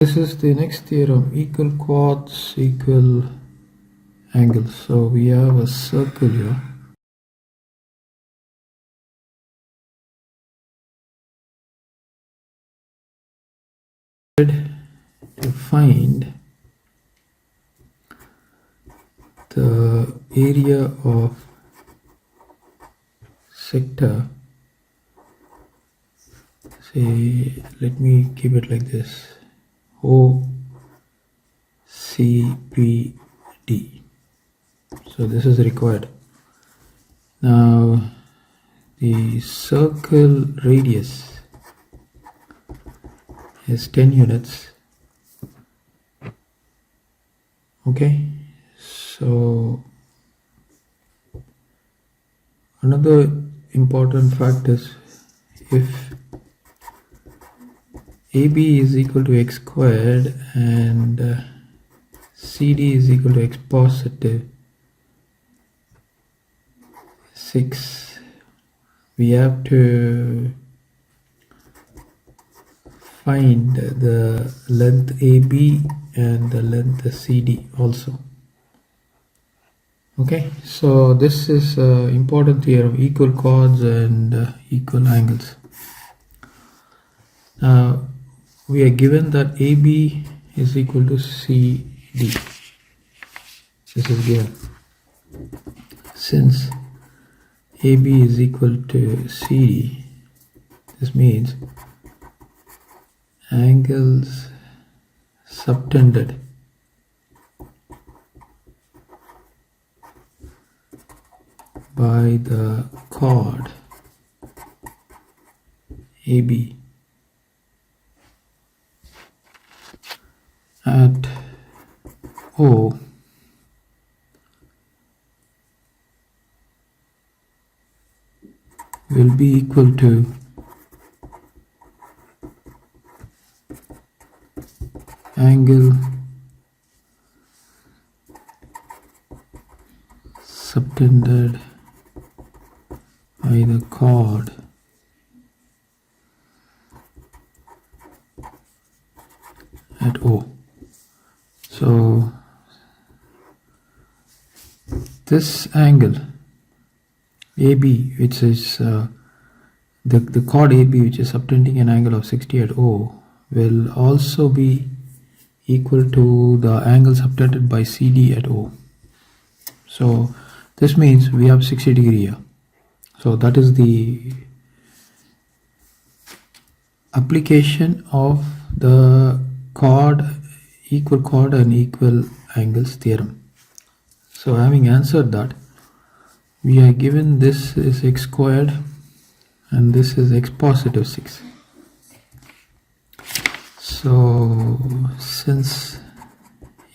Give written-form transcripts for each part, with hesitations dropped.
This is the next theorem, equal chords equal angles. So we have a circle here. To find the area of sector, say, let me keep it like this, OCPD. So this is required. Now the circle radius is 10 units. Okay, so another important fact is if AB is equal to x squared and CD is equal to x positive 6, we have to find the length AB and the length CD also. Okay, so this is important theorem, equal chords and equal angles. Now we are given that AB is equal to CD. This is given. Since AB is equal to CD, this means angles subtended by the chord AB at O will be equal to angle subtended by the chord at O. So this angle AB, which is the chord AB, which is subtending an angle of 60 at O, will also be equal to the angle subtended by CD at O. So this means we have 60 degree here. So that is the application of the equal chord and equal angles theorem. So having answered that, we are given this is x squared and this is x positive 6. So since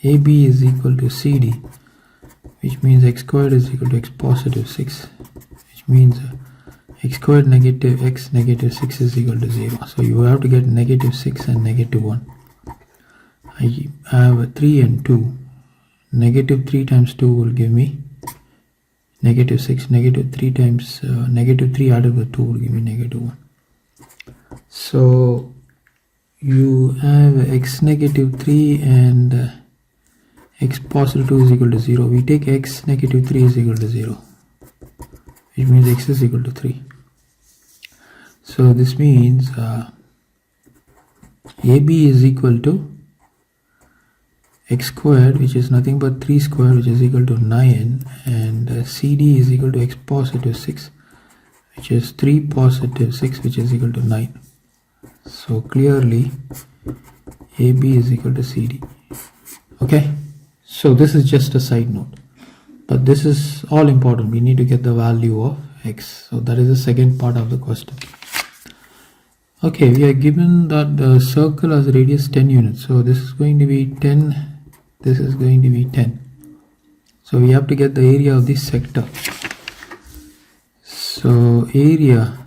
AB is equal to CD, which means x squared is equal to x positive 6, which means x squared negative x negative 6 is equal to 0. So you have to get negative 6 and negative 1. I have 3 and 2. Negative 3 times 2 will give me negative 6. Negative 3 times negative 3 added with 2 will give me negative 1. So you have x negative 3 and x positive 2 is equal to 0. We take x negative 3 is equal to 0, which means x is equal to 3. So this means AB is equal to x squared, which is nothing but 3 squared, which is equal to 9, and CD is equal to x positive 6, which is 3 positive 6, which is equal to 9. So clearly AB is equal to CD. Okay, so this is just a side note, but this is all important. We need to get the value of x. So that is the second part of the question. Okay, we are given that the circle has radius 10 units. So this is going to be 10, this is going to be 10. So we have to get the area of this sector. So area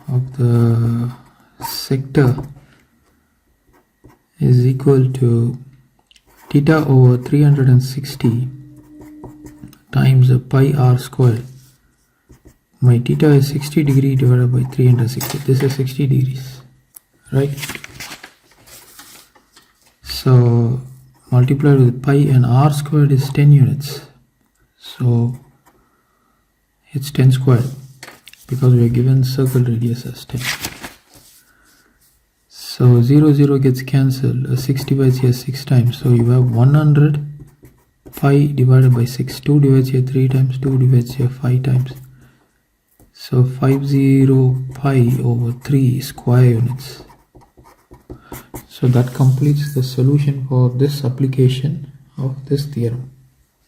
of the sector is equal to theta over 360 times pi r squared. My theta is 60 degree divided by 360. This is 60 degrees, right? So multiplied with pi, and r squared is 10 units. So it's 10 squared because we are given circle radius as 10. So 0, 0 gets cancelled. 6 divides here 6 times. So you have 100 pi divided by 6. 2 divides here 3 times. 2 divides here 5 times. So 50 pi over 3 square units. So that completes the solution for this application of this theorem.